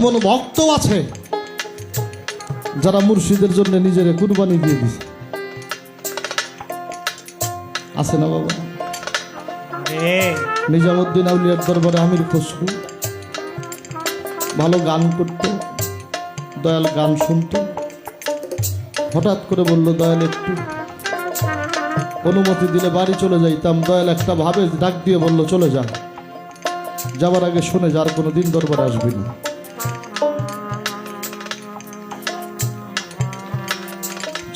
এমন ভক্ত আছে যারা মুর্শিদের জন্য নিজের কুরবানি দিয়ে দিছে, আছে না বাবা? নিজামুদ্দিন আউলিয়ার দরবারে আমির খসরু ভালো গান করত, দয়াল গান শুনত। হঠাৎ করে বলল, দয়াল একটু অনুমতি দিলে বাড়ি চলে যাইতাম। দয়াল একটা ভাবে ডাক দিয়ে বলল, চলে যা। যাবার আগে শুনে যার কোনো দিন দরবারে আসবি না।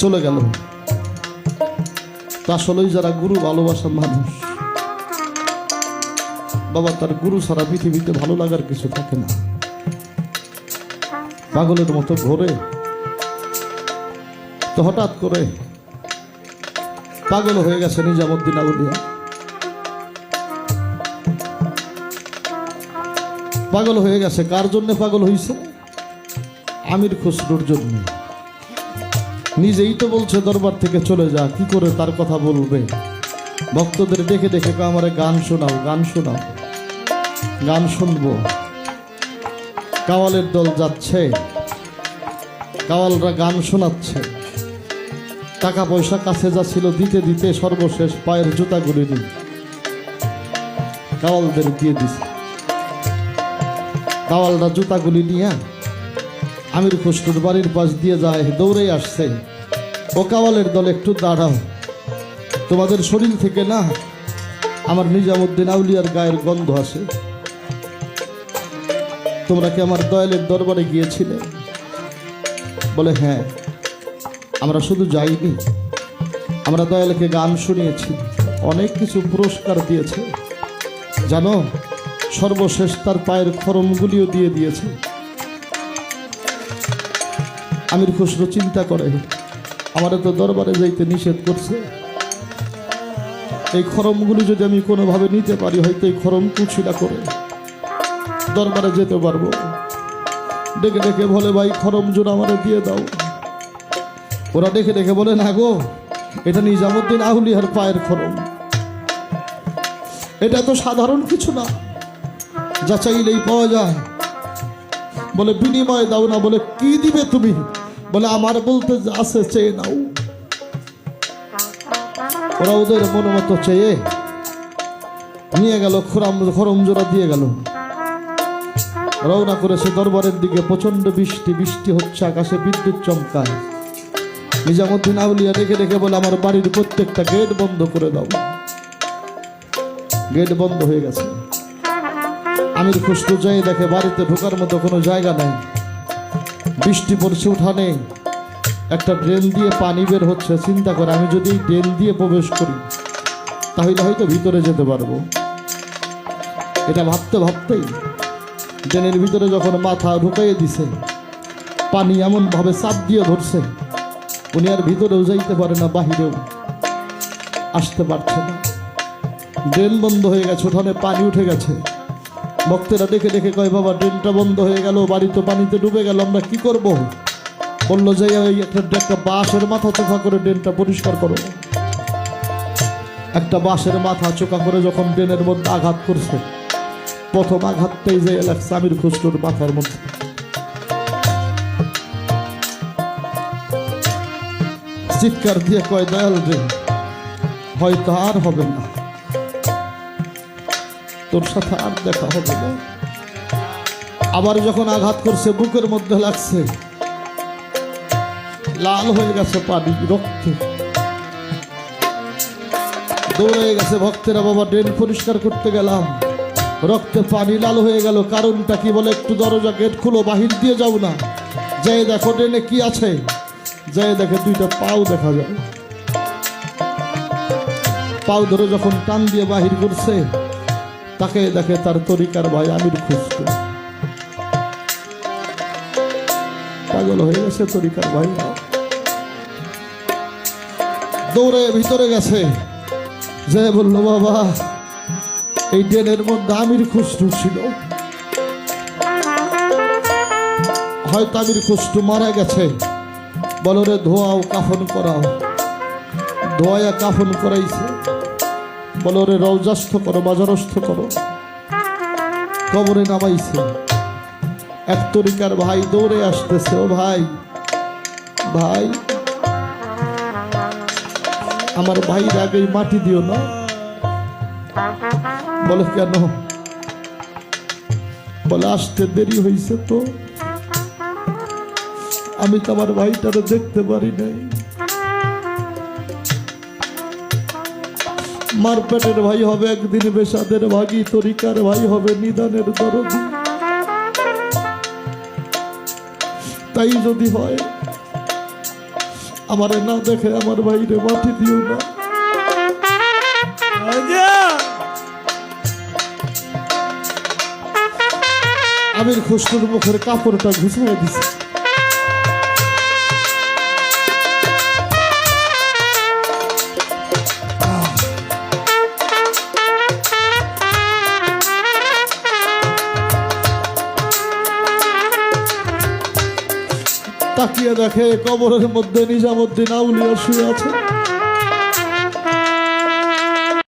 চলে গেল। তা আসলেই যারা গুরু ভালোবাসা মানুষ বাবা, তার গুরু ছাড়া পৃথিবীতে ভালো লাগার কিছু থাকে না। পাগলের মতো ঘোরে। তো হঠাৎ করে পাগল হয়ে গেছে নিজামুদ্দিন আউলিয়া। পাগল হয়ে গেছে। কার জন্য পাগল হয়েছে? আমির খসরুর জন্য। নিজেই তো বলছে দরবার থেকে চলে যা, কি করে তার কথা বলবে? ভক্তদের ডেকে ডেকে আমারে গান শোনাও, গান শোনাও। গান শুনবো। কাওয়ালের দল যাচ্ছে, কাওয়ালরা গান শোনাচ্ছে। টাকা পয়সা কাছে যা ছিল দিতে দিতে সর্বশেষ পায়ের জুতাগুলি নিয়ে কাওয়ালদের দিয়ে দিছে। কাওয়ালরা জুতাগুলি নিয়ে আমির খসরুর বাড়ির পাশ দিয়ে যায়, দৌড়ে আসছে। ও কাওয়ালের দল, একটু দাঁড়াও, তোমাদের শরীর থেকে না আমার নিজামুদ্দিন আউলিয়ার গায়ের গন্ধ আসে। তোমরা কি আমার দয়ালের দরবারে গিয়েছিলে? বলে, হ্যাঁ। আমরা শুধু যাইনি, আমরা দয়ালকে গান শুনিয়েছি, অনেক কিছু পুরস্কার দিয়েছে জানো। সর্বশেষ তার পায়ের খরমগুলিও দিয়ে দিয়েছে। আমির খসরু চিন্তা করে, আমার তো দরবারে যাইতে নিষেধ করছে, এই খরমগুলি যদি আমি কোনোভাবে নিতে পারি, হয়তো এই খরম কুচিলা করে দরবারে যেতে পারবো। ডেকে ডেকে বলে, ভাই খরম জোড়া আমারে দিয়ে দাও। ওরা ডেকে ডেকে বলে, না গো, এটা নিজামুদ্দিন আউলিয়ার পায়ের খরম, এটা তো সাধারণ কিছু না, যা চাইলেই পাওয়া যায়। বলে, বিনিময় দাও না। বলে, কি দিবে তুমি? বলে, আমার বলতে আছে চেয়ে নাও। ওরা ওদের মন মতো চেয়ে নিয়ে গেল, খরম জোড়া দিয়ে গেল। রওনা করেছে দরবারের দিকে। প্রচন্ড বৃষ্টি, বৃষ্টি হচ্ছে, আকাশে বিদ্যুৎ চমকায়। নিজামুদ্দিন আউলিয়া ডেকে ডেকে বলে, আমার বাড়ির প্রত্যেকটা গেট বন্ধ করে দাও। গেট বন্ধ হয়ে গেছে। আমির খসরু যাই দেখে বাড়িতে ঢোকার মতো কোনো জায়গা নেই। বৃষ্টি পড়ছে উঠানে, একটা ড্রেন দিয়ে পানি বের হচ্ছে। চিন্তা করে, আমি যদি ড্রেন দিয়ে প্রবেশ করি তাহলে হয়তো ভিতরে যেতে পারবো। এটা ভাবতে ভাবতেই ড্রেনের ভিতরে যখন মাথা ঢুকাইয়ে দিছে, পানি এমন ভাবে চাপ দিয়ে ধরছে, উনি আর ভিতরেও যাইতে পারে না, বাহিরেও আসতে পারছে না। ড্রেন বন্ধ হয়ে গেছে, উঠানে পানি উঠে গেছে। ভক্তেরা ডেকে ডেকে কয়, বাবা ড্রেনটা বন্ধ হয়ে গেল, বাড়ি তো পানিতে ডুবে গেল, আমরা কি করব? বললো যে একটা বাঁশের মাথা চোখা করে ড্রেনটা পরিষ্কার করো। একটা বাঁশের মাথা চোখা করে যখন ড্রেনের মধ্যে আঘাত করছে, প্রথম আঘাতটাই যে লাগছে আমির খসরুর মাথার মধ্যে। চিৎকার দিয়ে কয়, দয়াল রে, হয়তো আর হবে না, তোর সাথে আর দেখা হবে না। আবার যখন আঘাত করছে, বুকের মধ্যে লাগছে, লাল হয়ে গেছে পানি, রক্তে দৌড়ে গেছে ভক্তেরা। বাবা ড্রেন পরিষ্কার করতে গেলাম, রক্তে পানি লাল হয়ে গেল। কারণটা কি? বলে, একটু দরজা গেট খুলো, বাহির দিয়ে যাও না। যাই দেখো ড্রেনে কি আছে। যাই দেখে দুইটা পাও দেখা যায়। পাও ধরে যখন টান দিয়ে বাহির করছে, তাকে দেখে তার তরিকার ভাই আমির খসরু। পাগল হয়ে গেছে তরিকার ভাই, দৌড়ে ভিতরে গেছে। যে বলল, বাবা এই ড্রেনের মধ্যে আমির খসরু ছিল, হয়তো আমির খসরু মারা গেছে। বলো রে, ধোয়াও, কাফন করাও। ধোয়া কাফন করাইছে। বলো রে, রওজাস্থ করো, বাজারস্থ করো। কবরে নামাইছে। এক তরিকার ভাই দৌড়ে আসতেছে, ও ভাই, ভাই আমার ভাইয়ের আগেই মাটি দিও না। বলে কেন? বলে আসতে দেরি হয়েছে তো, আমি তো আমার ভাইটারে দেখতে পারি নাই। মারপেটের ভাই হবে একদিন বেশাদের ভাগী, তরিকার ভাই হবে নিদানের দরদি। তাই যদি হয় আমারে না দেখে আমার ভাইরে মাটি দিও না। আমির খসরুর মুখের কাপড়টা ঘুষিয়ে দিছি। তাকিয়ে দেখে কবরের মধ্যে নিজামুদ্দিন আউলিয়া শুয়ে আছে।